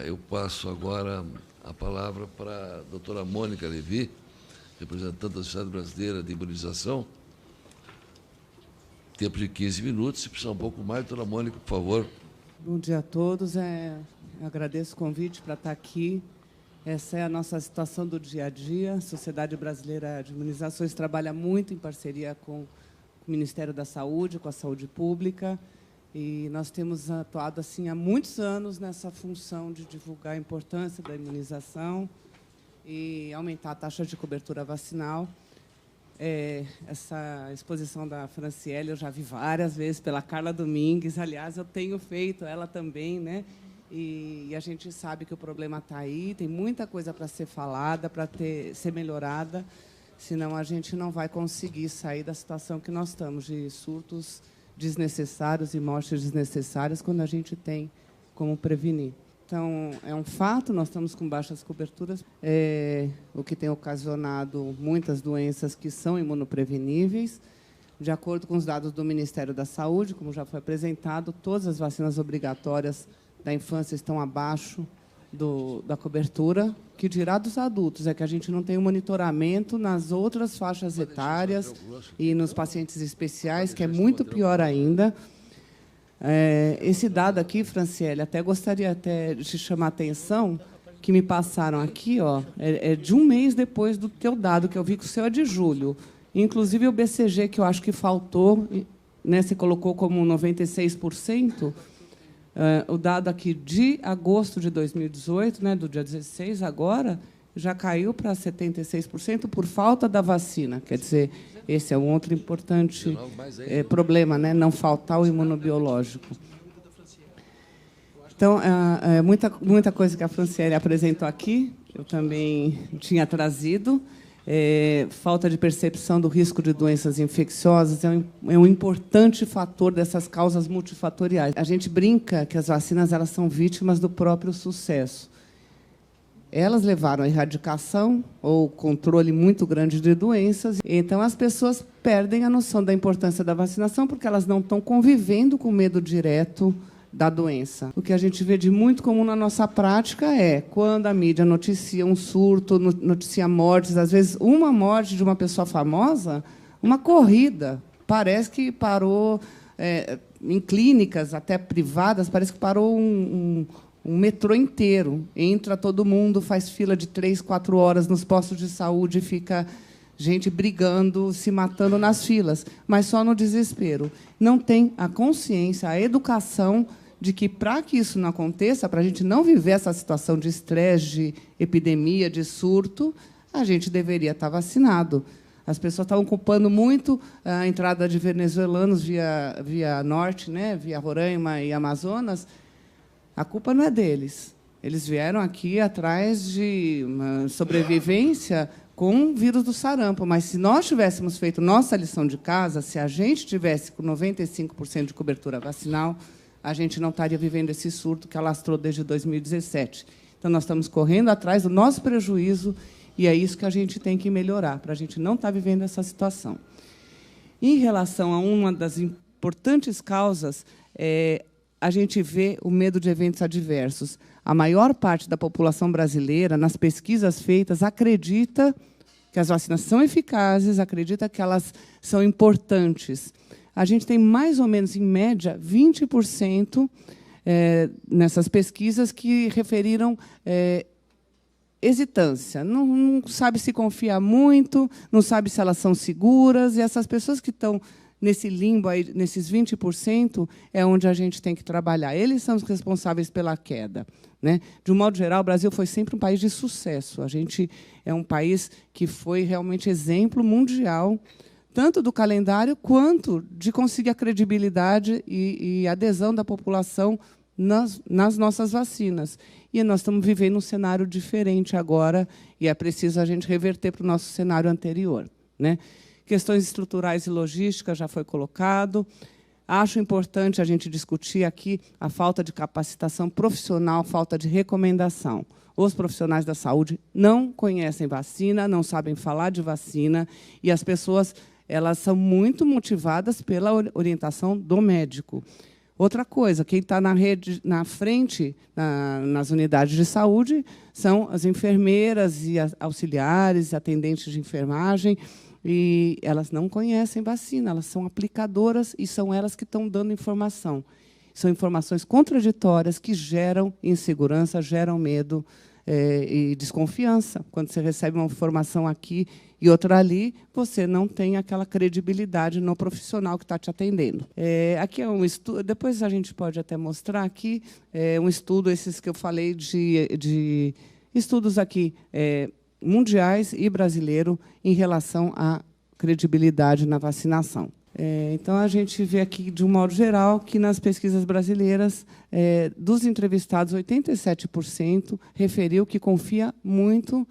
Eu passo agora a palavra para a doutora Mônica Levi, representante da Sociedade Brasileira de Imunização. Tempo de 15 minutos, se precisar um pouco mais, doutora Mônica, por favor. Bom dia a todos. Eu agradeço o convite para estar aqui. Essa é a nossa situação do dia a dia. A Sociedade Brasileira de Imunizações trabalha muito em parceria com o Ministério da Saúde, com a Saúde Pública, e nós temos atuado assim há muitos anos nessa função de divulgar a importância da imunização e aumentar a taxa de cobertura vacinal. Essa exposição da Franciele eu já vi várias vezes pela Carla Domingues. Aliás, eu tenho feito ela também, né? E a gente sabe que o problema está aí, tem muita coisa para ser falada, para ser melhorada, senão a gente não vai conseguir sair da situação que nós estamos, de surtos desnecessários e mortes desnecessárias, quando a gente tem como prevenir. Então, é um fato, nós estamos com baixas coberturas, o que tem ocasionado muitas doenças que são imunopreveníveis. De acordo com os dados do Ministério da Saúde, como já foi apresentado, todas as vacinas obrigatórias da infância estão abaixo da cobertura, que dirá dos adultos, é que a gente não tem um monitoramento nas outras faixas etárias e nos pacientes especiais, que é muito pior ainda. Esse dado aqui, Franciele, até gostaria de chamar a atenção, que me passaram aqui, é de um mês depois do teu dado, que eu vi que o seu é de julho. Inclusive, o BCG, que eu acho que faltou, né, você colocou como 96%, o dado aqui de agosto de 2018, né, do dia 16, agora, já caiu para 76% por falta da vacina. Quer dizer, esse é um outro importante problema, né, não faltar o imunobiológico. Então, muita coisa que a Franciele apresentou aqui, eu também tinha trazido. Falta de percepção do risco de doenças infecciosas é um importante fator dessas causas multifatoriais. A gente brinca que as vacinas elas são vítimas do próprio sucesso. Elas levaram à erradicação ou controle muito grande de doenças. Então, as pessoas perdem a noção da importância da vacinação porque elas não estão convivendo com o medo direto da doença. O que a gente vê de muito comum na nossa prática é, quando a mídia noticia um surto, noticia mortes, às vezes uma morte de uma pessoa famosa, uma corrida, parece que parou, em clínicas, até privadas, parece que parou um metrô inteiro. Entra todo mundo, faz fila de 3, 4 horas nos postos de saúde, fica gente brigando, se matando nas filas, mas só no desespero. Não tem a consciência, a educação de que, para que isso não aconteça, para a gente não viver essa situação de estresse, de epidemia, de surto, a gente deveria estar vacinado. As pessoas estavam culpando muito a entrada de venezuelanos via norte, né, via Roraima e Amazonas. A culpa não é deles. Eles vieram aqui atrás de uma sobrevivência com o vírus do sarampo. Mas, se nós tivéssemos feito nossa lição de casa, se a gente tivesse com 95% de cobertura vacinal, a gente não estaria vivendo esse surto que alastrou desde 2017. Então, nós estamos correndo atrás do nosso prejuízo e é isso que a gente tem que melhorar, para a gente não estar vivendo essa situação. Em relação a uma das importantes causas, a gente vê o medo de eventos adversos. A maior parte da população brasileira, nas pesquisas feitas, acredita que as vacinas são eficazes, acredita que elas são importantes. A gente tem, mais ou menos, em média, 20% nessas pesquisas que referiram hesitância. Não sabe se confiar muito, não sabe se elas são seguras, e essas pessoas que estão nesse limbo, aí, nesses 20%, é onde a gente tem que trabalhar. Eles são os responsáveis pela queda, né? De um modo geral, o Brasil foi sempre um país de sucesso. A gente é um país que foi realmente exemplo mundial, tanto do calendário quanto de conseguir a credibilidade e adesão da população nas nossas vacinas. E nós estamos vivendo um cenário diferente agora, e é preciso a gente reverter para o nosso cenário anterior, né? Questões estruturais e logísticas já foi colocado. Acho importante a gente discutir aqui a falta de capacitação profissional, falta de recomendação. Os profissionais da saúde não conhecem vacina, não sabem falar de vacina, e as pessoas elas são muito motivadas pela orientação do médico. Outra coisa, quem está na frente, nas unidades de saúde, são as enfermeiras e auxiliares, atendentes de enfermagem, e elas não conhecem vacina, elas são aplicadoras e são elas que estão dando informação. São informações contraditórias que geram insegurança, geram medo e desconfiança. Quando você recebe uma informação aqui e outra ali, você não tem aquela credibilidade no profissional que está te atendendo. Aqui é um estudo, depois a gente pode até mostrar aqui, um estudo, esses que eu falei, de estudos aqui mundiais e brasileiro em relação à credibilidade na vacinação. Então, a gente vê aqui, de um modo geral, que nas pesquisas brasileiras, dos entrevistados, 87% referiu que confia muito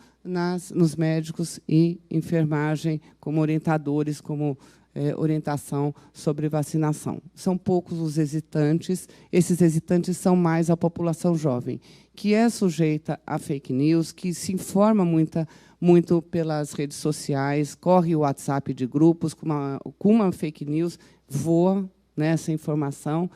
nos médicos e enfermagem como orientadores, como orientação sobre vacinação. São poucos os hesitantes. Esses hesitantes são mais a população jovem, que é sujeita a fake news, que se informa muito pelas redes sociais, corre o WhatsApp de grupos, com uma fake news, voa essa informação.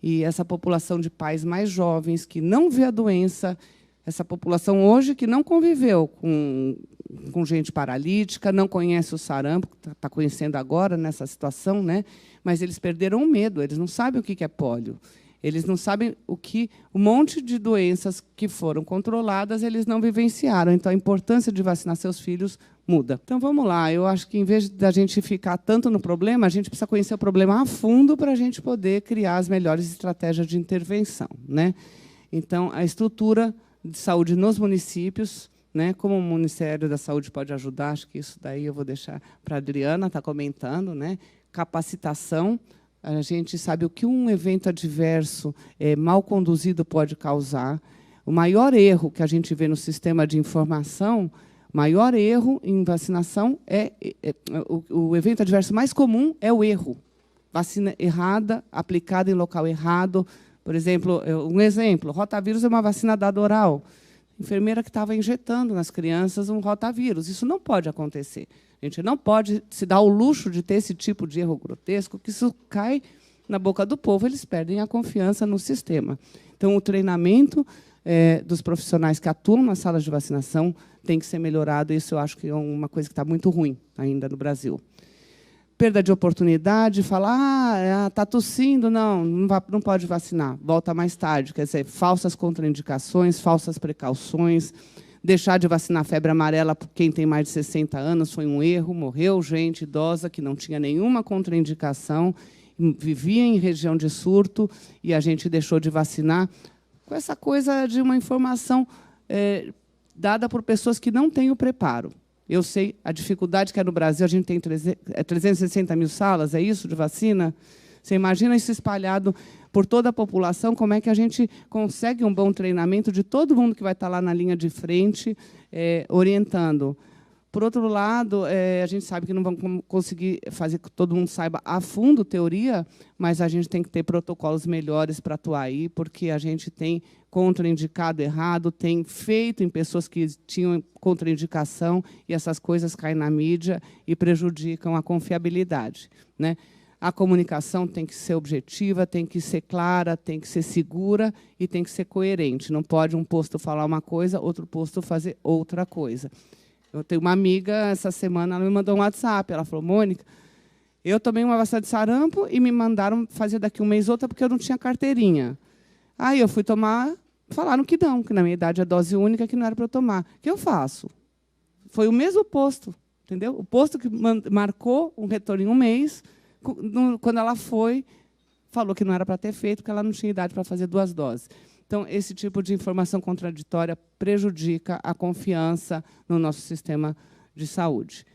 E essa população de pais mais jovens, que não vê a doença, essa população hoje que não conviveu com gente paralítica, não conhece o sarampo, está conhecendo agora nessa situação, mas eles perderam o medo, eles não sabem o que é pólio. Eles não sabem um monte de doenças que foram controladas, eles não vivenciaram. Então, a importância de vacinar seus filhos muda. Então, vamos lá. Eu acho que, em vez da gente ficar tanto no problema, a gente precisa conhecer o problema a fundo para a gente poder criar as melhores estratégias de intervenção. Então, a estrutura de saúde nos municípios, como o Ministério da Saúde pode ajudar, acho que isso daí eu vou deixar para a Adriana estar comentando, capacitação. A gente sabe o que um evento adverso mal conduzido pode causar. O maior erro que a gente vê no sistema de informação, o maior erro em vacinação o evento adverso mais comum é o erro. Vacina errada, aplicada em local errado. Por exemplo, rotavírus é uma vacina dada oral. Enfermeira que estava injetando nas crianças um rotavírus. Isso não pode acontecer. A gente não pode se dar o luxo de ter esse tipo de erro grotesco, que isso cai na boca do povo, eles perdem a confiança no sistema. Então, o treinamento dos profissionais que atuam nas salas de vacinação tem que ser melhorado. Isso eu acho que é uma coisa que está muito ruim ainda no Brasil. Perda de oportunidade, falar, está tossindo, não pode vacinar, volta mais tarde. Quer dizer, falsas contraindicações, falsas precauções. Deixar de vacinar febre amarela por quem tem mais de 60 anos foi um erro. Morreu gente idosa que não tinha nenhuma contraindicação, vivia em região de surto, e a gente deixou de vacinar com essa coisa de uma informação dada por pessoas que não têm o preparo. Eu sei a dificuldade que é no Brasil, a gente tem 360 mil salas, é isso, de vacina? Você imagina isso espalhado por toda a população, como é que a gente consegue um bom treinamento de todo mundo que vai estar lá na linha de frente, orientando. Por outro lado, a gente sabe que não vamos conseguir fazer que todo mundo saiba a fundo teoria, mas a gente tem que ter protocolos melhores para atuar aí, porque a gente tem contraindicado errado, tem feito em pessoas que tinham contraindicação, e essas coisas caem na mídia e prejudicam a confiabilidade. A comunicação tem que ser objetiva, tem que ser clara, tem que ser segura e tem que ser coerente. Não pode um posto falar uma coisa, outro posto fazer outra coisa. Eu tenho uma amiga, essa semana, ela me mandou um WhatsApp. Ela falou, Mônica, eu tomei uma vacina de sarampo e me mandaram fazer daqui um mês outra porque eu não tinha carteirinha. Aí eu fui tomar, falaram que não, que na minha idade é dose única, que não era para eu tomar. O que eu faço? Foi o mesmo posto, entendeu? O posto que marcou um retorno em um mês. Quando ela foi, falou que não era para ter feito, porque ela não tinha idade para fazer 2 doses. Então, esse tipo de informação contraditória prejudica a confiança no nosso sistema de saúde.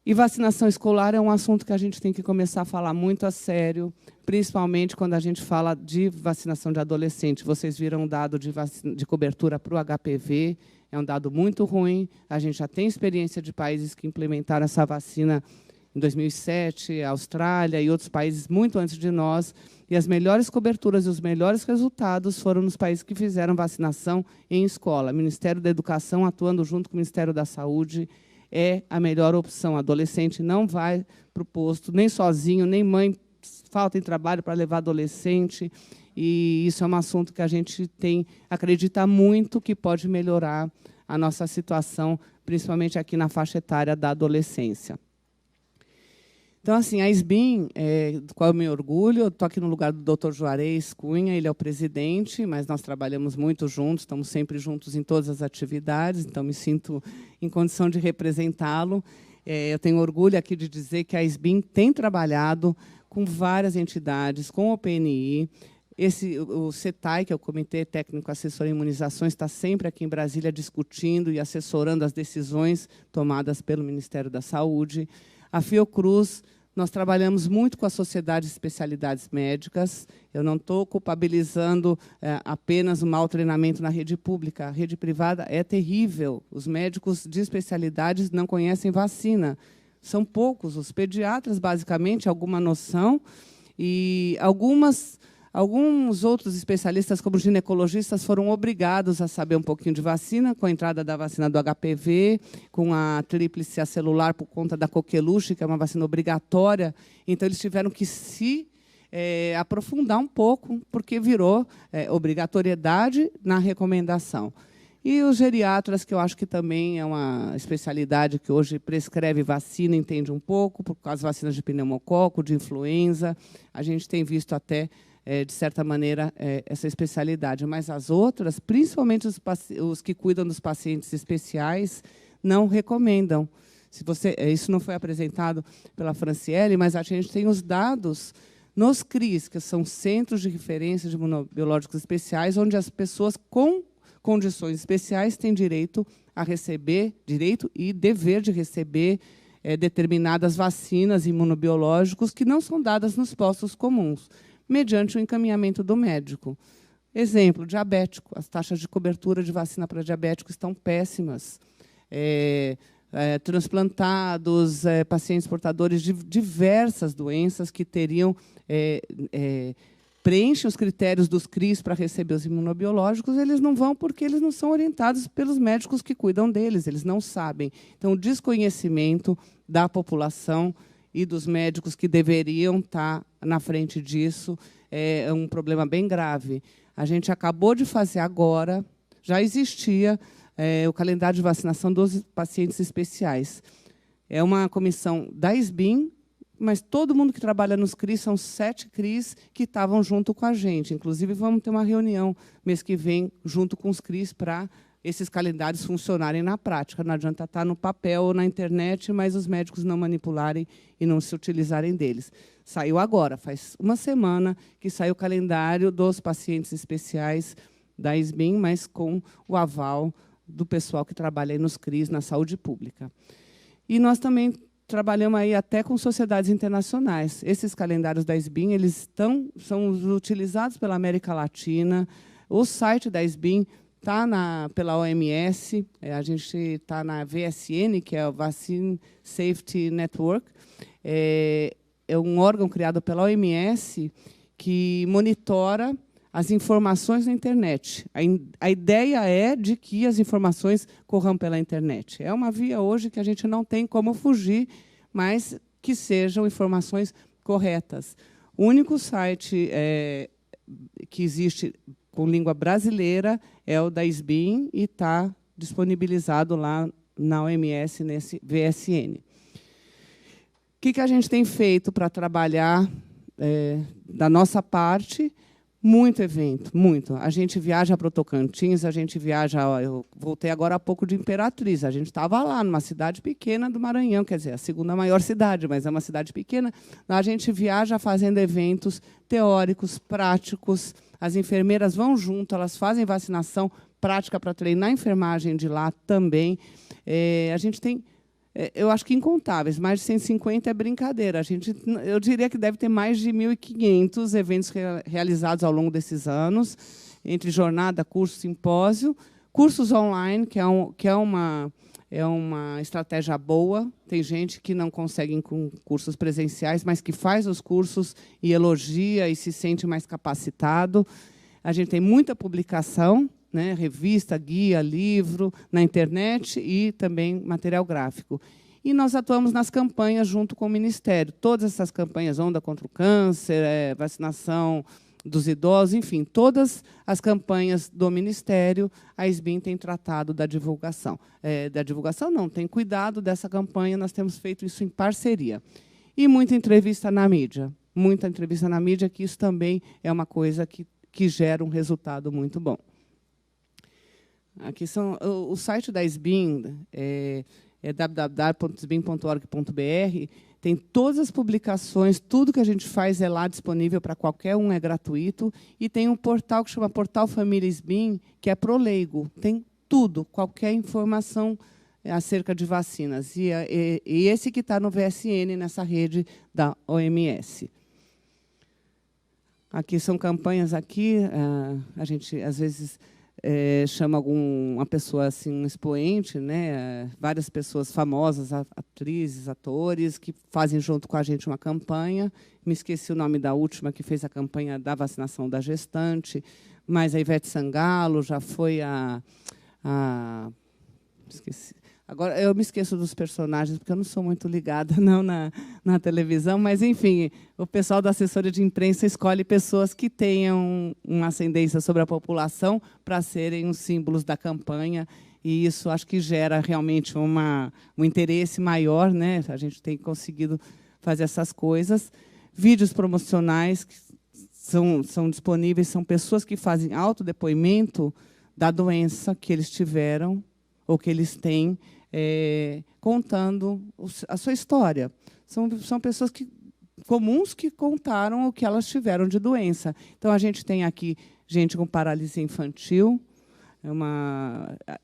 E vacinação escolar é um assunto que a gente tem que começar a falar muito a sério, principalmente quando a gente fala de vacinação de adolescente. Vocês viram um dado de cobertura para o HPV, é um dado muito ruim. A gente já tem experiência de países que implementaram essa vacina em 2007, a Austrália e outros países muito antes de nós, e as melhores coberturas e os melhores resultados foram nos países que fizeram vacinação em escola. O Ministério da Educação, atuando junto com o Ministério da Saúde, é a melhor opção. O adolescente não vai para o posto, nem sozinho, nem mãe falta em trabalho para levar adolescente, e isso é um assunto que a gente acredita muito que pode melhorar a nossa situação, principalmente aqui na faixa etária da adolescência. Então, assim, a SBIM, qual é o meu orgulho? Eu estou aqui no lugar do Dr. Juarez Cunha, ele é o presidente, mas nós trabalhamos muito juntos, estamos sempre juntos em todas as atividades, então me sinto em condição de representá-lo. Eu tenho orgulho aqui de dizer que a SBIM tem trabalhado com várias entidades, com o PNI. O CETAI, que é o Comitê Técnico Assessor em Imunizações, está sempre aqui em Brasília discutindo e assessorando as decisões tomadas pelo Ministério da Saúde. A Fiocruz, nós trabalhamos muito com a Sociedade de Especialidades Médicas. Eu não estou culpabilizando apenas o mau treinamento na rede pública. A rede privada é terrível. Os médicos de especialidades não conhecem vacina. São poucos. Os pediatras, basicamente, alguma noção. E alguns outros especialistas, como ginecologistas, foram obrigados a saber um pouquinho de vacina, com a entrada da vacina do HPV, com a tríplice acelular por conta da coqueluche, que é uma vacina obrigatória. Então, eles tiveram que se aprofundar um pouco, porque virou obrigatoriedade na recomendação. E os geriatras, que eu acho que também é uma especialidade que hoje prescreve vacina, entende um pouco, por causa das vacinas de pneumococo, de influenza. A gente tem visto até de certa maneira, essa especialidade. Mas as outras, principalmente os que cuidam dos pacientes especiais, não recomendam. Isso não foi apresentado pela Franciele, mas a gente tem os dados nos CRIs, que são Centros de Referência de Imunobiológicos Especiais, onde as pessoas com condições especiais têm direito e dever de receber determinadas vacinas imunobiológicos que não são dadas nos postos comuns, mediante o encaminhamento do médico. Exemplo, diabético. As taxas de cobertura de vacina para diabético estão péssimas. Transplantados, pacientes portadores de diversas doenças que teriam preenchem os critérios dos CRIs para receber os imunobiológicos, eles não vão porque eles não são orientados pelos médicos que cuidam deles, eles não sabem. Então, o desconhecimento da população e dos médicos que deveriam estar na frente disso é um problema bem grave. A gente acabou de fazer agora, já existia o calendário de vacinação dos pacientes especiais. É uma comissão da SBIM, mas todo mundo que trabalha nos CRIs, são 7 CRIs que estavam junto com a gente. Inclusive, vamos ter uma reunião mês que vem, junto com os CRIs, para esses calendários funcionarem na prática. Não adianta estar no papel ou na internet, mas os médicos não manipularem e não se utilizarem deles. Saiu agora, faz uma semana que saiu o calendário dos pacientes especiais da SBIM, mas com o aval do pessoal que trabalha aí nos CRIs, na saúde pública. E nós também trabalhamos aí até com sociedades internacionais. Esses calendários da SBIM são utilizados pela América Latina. O site da SBIM está pela OMS, a gente está na VSN, que é o Vaccine Safety Network. É um órgão criado pela OMS que monitora as informações na internet. A ideia é de que as informações corram pela internet. É uma via hoje que a gente não tem como fugir, mas que sejam informações corretas. O único site que existe com língua brasileira é o da SBIM e está disponibilizado lá na OMS, nesse VSN. O que a gente tem feito para trabalhar da nossa parte? Muito evento, muito. A gente viaja para o Tocantins, a gente viaja... Eu voltei agora há pouco de Imperatriz. A gente estava lá, numa cidade pequena do Maranhão, quer dizer, a segunda maior cidade, mas é uma cidade pequena. Lá a gente viaja fazendo eventos teóricos, práticos. As enfermeiras vão junto, elas fazem vacinação prática para treinar a enfermagem de lá também. A gente tem... eu acho que incontáveis, mais de 150 é brincadeira. Eu diria que deve ter mais de 1.500 eventos realizados ao longo desses anos, entre jornada, curso, simpósio, cursos online, que é uma estratégia boa. Tem gente que não consegue com cursos presenciais, mas que faz os cursos e elogia e se sente mais capacitado. A gente tem muita publicação, revista, guia, livro, na internet e também material gráfico. E nós atuamos nas campanhas junto com o Ministério. Todas essas campanhas, Onda contra o Câncer, vacinação dos idosos, enfim, todas as campanhas do Ministério, a SBIM tem tratado da divulgação. Da divulgação, não, tem cuidado dessa campanha, nós temos feito isso em parceria. E muita entrevista na mídia. Muita entrevista na mídia, que isso também é uma coisa que gera um resultado muito bom. Aqui são o site da SBIM, é www.sbim.org.br, tem todas as publicações, tudo que a gente faz é lá disponível para qualquer um, é gratuito. E tem um portal que chama Portal Família SBIM, que é pro leigo. Tem tudo, qualquer informação acerca de vacinas. E esse que está no VSN, nessa rede da OMS. Aqui são campanhas, aqui, a gente, às vezes, chama uma pessoa assim, um expoente, né? Várias pessoas famosas, atrizes, atores, que fazem junto com a gente uma campanha. Me esqueci o nome da última, que fez a campanha da vacinação da gestante, mas a Ivete Sangalo já foi esqueci. Agora, eu me esqueço dos personagens, porque eu não sou muito ligada não na televisão, mas, enfim, o pessoal da assessoria de imprensa escolhe pessoas que tenham uma ascendência sobre a população para serem os símbolos da campanha, e isso acho que gera realmente um interesse maior, né? A gente tem conseguido fazer essas coisas. Vídeos promocionais que são disponíveis, são pessoas que fazem autodepoimento da doença que eles tiveram ou que eles têm, contando a sua história. São pessoas comuns que contaram o que elas tiveram de doença. Então, a gente tem aqui gente com paralisia infantil.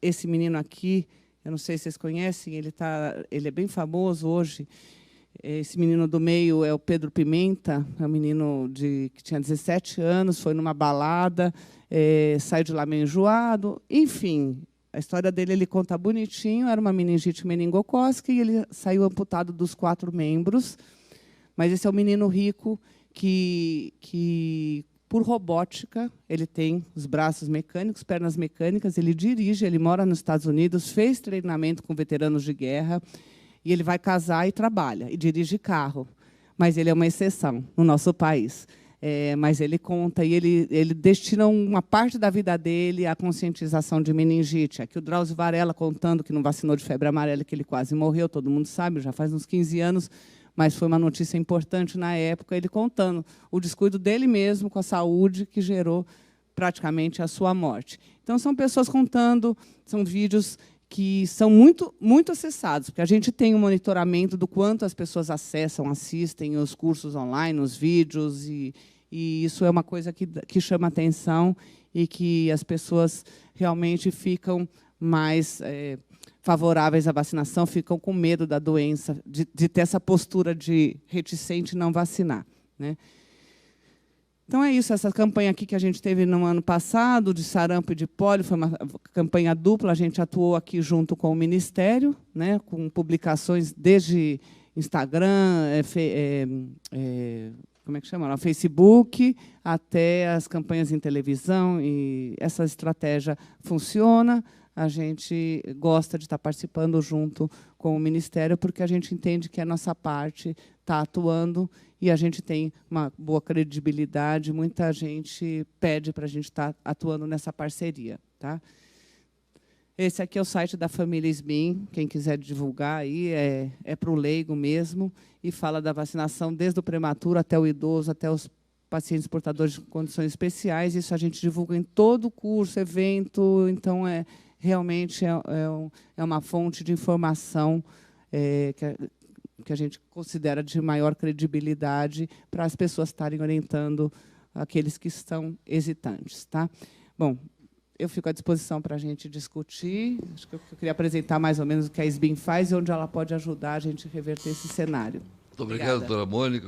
Esse menino aqui, eu não sei se vocês conhecem, ele é bem famoso hoje. Esse menino do meio é o Pedro Pimenta, é um menino que tinha 17 anos, foi numa balada, saiu de lá meio enjoado, enfim. A história dele ele conta bonitinho, era uma meningite meningocócica e ele saiu amputado dos 4 membros. Mas esse é um menino rico que por robótica, ele tem os braços mecânicos, pernas mecânicas, ele dirige, ele mora nos Estados Unidos, fez treinamento com veteranos de guerra, e ele vai casar e trabalha, e dirige carro. Mas ele é uma exceção no nosso país. Mas ele conta, e ele destina uma parte da vida dele à conscientização de meningite. Aqui o Drauzio Varela contando que não vacinou de febre amarela, que ele quase morreu, todo mundo sabe, já faz uns 15 anos, mas foi uma notícia importante na época, ele contando o descuido dele mesmo com a saúde que gerou praticamente a sua morte. Então, são pessoas contando, são vídeos que são muito, muito acessados, porque a gente tem um monitoramento do quanto as pessoas acessam, assistem os cursos online, os vídeos, e isso é uma coisa que chama atenção e que as pessoas realmente ficam mais favoráveis à vacinação, ficam com medo da doença, de ter essa postura de reticente não vacinar, né? Então, é isso. Essa campanha aqui que a gente teve no ano passado, de sarampo e de pólio, foi uma campanha dupla. A gente atuou aqui junto com o Ministério, né, com publicações desde Instagram, como é que chama? Facebook, até as campanhas em televisão. E essa estratégia funciona. A gente gosta de estar participando junto com o Ministério, porque a gente entende que a nossa parte está atuando e a gente tem uma boa credibilidade. Muita gente pede para a gente estar atuando nessa parceria. Tá? Esse aqui é o site da família SBIM. Quem quiser divulgar, aí é para o leigo mesmo, e fala da vacinação desde o prematuro até o idoso, até os pacientes portadores de condições especiais. Isso a gente divulga em todo curso, evento. Então, realmente é uma fonte de informação que a gente considera de maior credibilidade para as pessoas estarem orientando aqueles que estão hesitantes. Tá? Bom, eu fico à disposição para a gente discutir. Acho que eu queria apresentar mais ou menos o que a SBIM faz e onde ela pode ajudar a gente a reverter esse cenário. Muito obrigado, doutora Mônica.